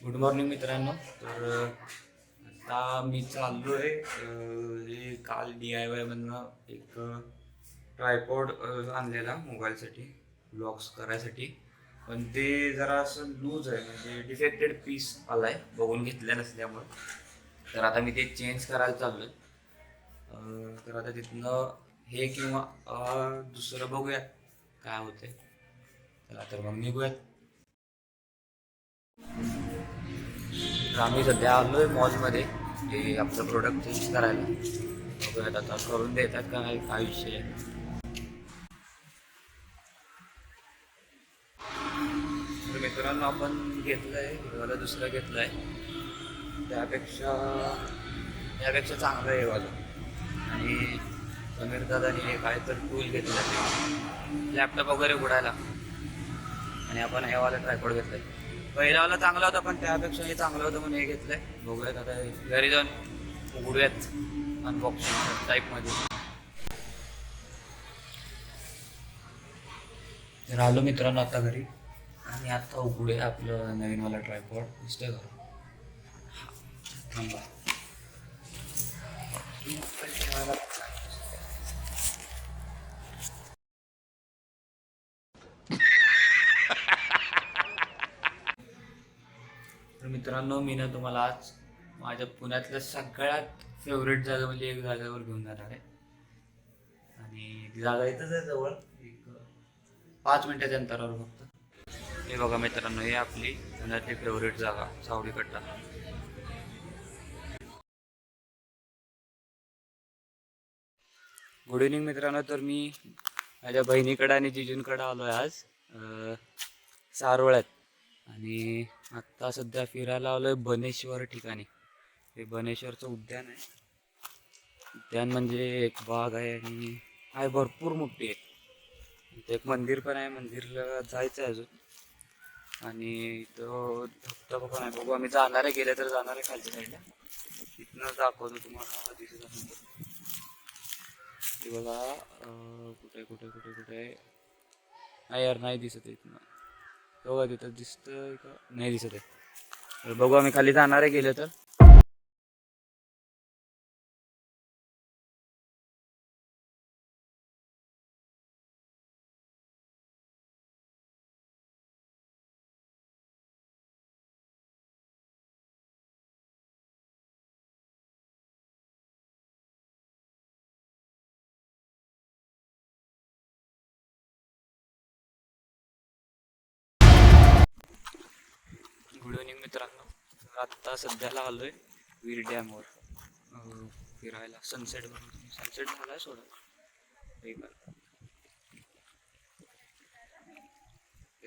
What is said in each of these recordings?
Good morning मित्रांनो. तर आता मी चाललो आहे हे काल DIY मधनं एक ट्रायपॉड आणलेला मोबाईलसाठी ब्लॉग्स करायसाठी. पण ते जरा असं लूज आहे, म्हणजे डिफेक्टेड पीस आला आहे बघून घेतल्या नसल्यामुळं. तर आता मी ते चेंज करायला चाललो आहे. तर आता तिथनं हे किंवा दुसरं बघूया काय होते. चला तर मग निघूयात. तर आम्ही सध्या आलो आहे मॉलमध्ये ते आपलं प्रोडक्ट चेंज करायला. बघूयात आता करून देतात का नाही, काय विषय आहे. तर मित्रांनो आपण घेतलं आहे मला दुसरं घेतलं आहे, त्यापेक्षा चांगलं आहे वाला. आणि समीर दादाने काय तर टूल घेतलं आहे लॅपटॉप वगैरे उघडायला, आणि आपण हेवाला ट्रायपॉड घेतलं आहे. पहिलावाला चांगला होता पण त्यापेक्षा हे चांगलं होतं म्हणून हे घेतलं आहे. बघूयात आता घरी जाऊन उघडूयात अनबॉक्सिंग टाईपमध्ये. तर आलो मित्रांनो आता घरी, आणि आता उघडूया आपलं नवीनवाला ट्रायपॉड. दिसतंय का? थांबा. तर मित्रांनो मी ना तुम्हाला आज माझ्या पुण्यातल्या सगळ्यात फेवरेट जागा म्हणजे एक जागेवर घेऊन जाणार आहे. आणि ती जागा इथंच आहे जवळ, एक 5 मिनिटाच्या अंतरावर फक्त. हे बघा मित्रांनो, ही आपली पुण्यातली फेवरेट जागा सावडी कट्टा. गुड इव्हनिंग मित्रांनो. तर मी माझ्या बहिणीकडं आणि जिजूंकडं आलो आहे आज सारोळ्यात. आणि आत्ता सध्या फिरायला आलो आहे बनेश्वर ठिकाणी. हे बनेश्वरचं उद्यान आहे. उद्यान म्हणजे एक बाग आहे आणि आहे भरपूर मोठी आहे. इथे एक मंदिर पण आहे, मंदिरला जायचं आहे अजून. आणि इथं धबधबा पण आहे. बघू आम्ही जाणार आहे, गेले तर जाणार आहे खालच्या साईडला. तिथनं दाखवतो तुम्हाला, दिसत असेल तर. हे बघा कुठे कुठे कुठे कुठे नाही यार, नाही दिसत आहे इथनं. बघा तिथं दिसतंय का, नाही दिसत आहे. बघू आम्ही खाली जाणार आहे गेले तर. गुड इव्हनिंग मित्रांनो. आत्ता सध्याला आलोय वीर डॅमवर फिरायला. सनसेट झालाय सोडा. हे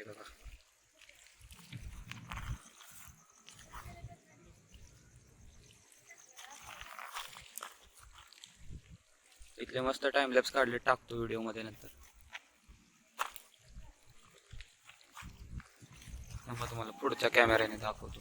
बघा, इथले मस्त टाइमलॅप्स काढले, टाकतो व्हिडिओ मध्ये नंतर. मग तुम्हाला पुढच्या कॅमेऱ्याने दाखवतो.